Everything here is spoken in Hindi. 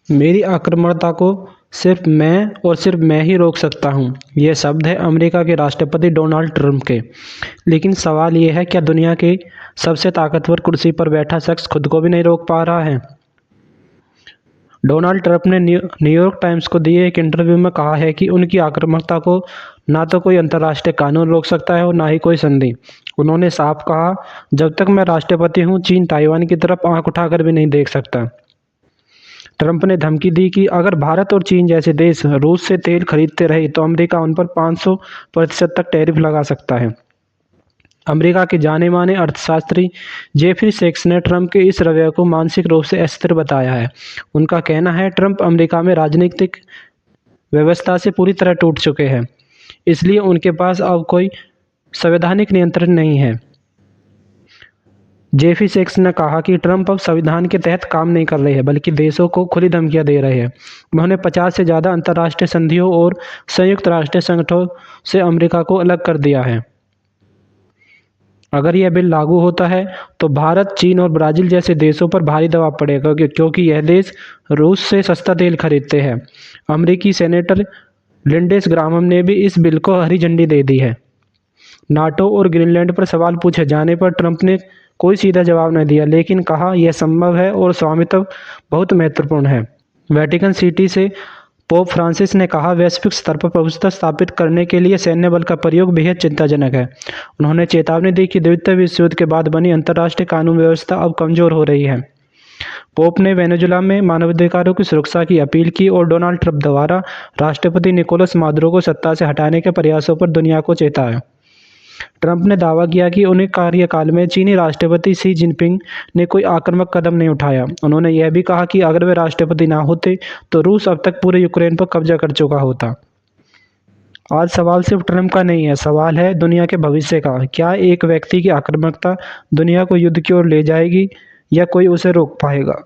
मेरी आक्रामकता को सिर्फ मैं ही रोक सकता हूँ। ये शब्द है अमेरिका के राष्ट्रपति डोनाल्ड ट्रंप के। लेकिन सवाल ये है, क्या दुनिया की सबसे ताकतवर कुर्सी पर बैठा शख्स खुद को भी नहीं रोक पा रहा है? डोनाल्ड ट्रंप ने न्यूयॉर्क टाइम्स को दिए एक इंटरव्यू में कहा है कि उनकी आक्रामकता को ना तो कोई अंतर्राष्ट्रीय कानून रोक सकता है और ना ही कोई संधि। उन्होंने साफ कहा, जब तक मैं राष्ट्रपति हूँ, चीन ताइवान की तरफ आंख उठाकर भी नहीं देख सकता। ट्रंप ने धमकी दी कि अगर भारत और चीन जैसे देश रूस से तेल खरीदते रहे तो अमेरिका उन पर 500% तक टैरिफ लगा सकता है। अमेरिका के जाने माने अर्थशास्त्री जेफरी सेक्स ने ट्रंप के इस रवैये को मानसिक रूप से अस्थिर बताया है। उनका कहना है, ट्रंप अमेरिका में राजनीतिक व्यवस्था से पूरी तरह टूट चुके हैं, इसलिए उनके पास अब कोई संवैधानिक नियंत्रण नहीं है। जेफी सेक्स ने कहा कि ट्रंप अब संविधान के तहत काम नहीं कर रहे हैं, बल्कि देशों को खुली धमकियां दे रहे हैं। उन्होंने 50 से ज़्यादा अंतर्राष्ट्रीय संधियों और संयुक्त राष्ट्र संगठनों से अमेरिका को अलग कर दिया है। अगर यह बिल लागू होता है तो भारत, चीन और ब्राज़ील जैसे देशों पर भारी दबाव पड़ेगा, क्योंकि यह देश रूस से सस्ता तेल खरीदते हैं। अमेरिकी सेनेटर लिंडेसे ग्राहम ने भी इस बिल को हरी झंडी दे दी है। नाटो और ग्रीनलैंड पर सवाल पूछे जाने पर ट्रंप ने कोई सीधा जवाब नहीं दिया, लेकिन कहा यह संभव है और स्वामित्व बहुत महत्वपूर्ण है। वेटिकन सिटी से पोप फ्रांसिस ने कहा, वैश्विक स्तर पर प्रभुत्व स्थापित करने के लिए सैन्य बल का प्रयोग बेहद चिंताजनक है। उन्होंने चेतावनी दी कि द्वितीय विश्व युद्ध के बाद बनी अंतर्राष्ट्रीय कानून व्यवस्था अब कमजोर हो रही है। पोप ने वेनेजुला में मानवाधिकारों की सुरक्षा की अपील की और डोनाल्ड ट्रंप द्वारा राष्ट्रपति निकोलस मादुरो को सत्ता से हटाने के प्रयासों पर दुनिया को चेताया। ट्रंप ने दावा किया कि उनके कार्यकाल में चीनी राष्ट्रपति शी जिनपिंग ने कोई आक्रामक कदम नहीं उठाया। उन्होंने यह भी कहा कि अगर वे राष्ट्रपति ना होते तो रूस अब तक पूरे यूक्रेन पर कब्जा कर चुका होता। आज सवाल सिर्फ ट्रंप का नहीं है, सवाल है दुनिया के भविष्य का। क्या एक व्यक्ति की आक्रामकता दुनिया को युद्ध की ओर ले जाएगी या कोई उसे रोक पाएगा?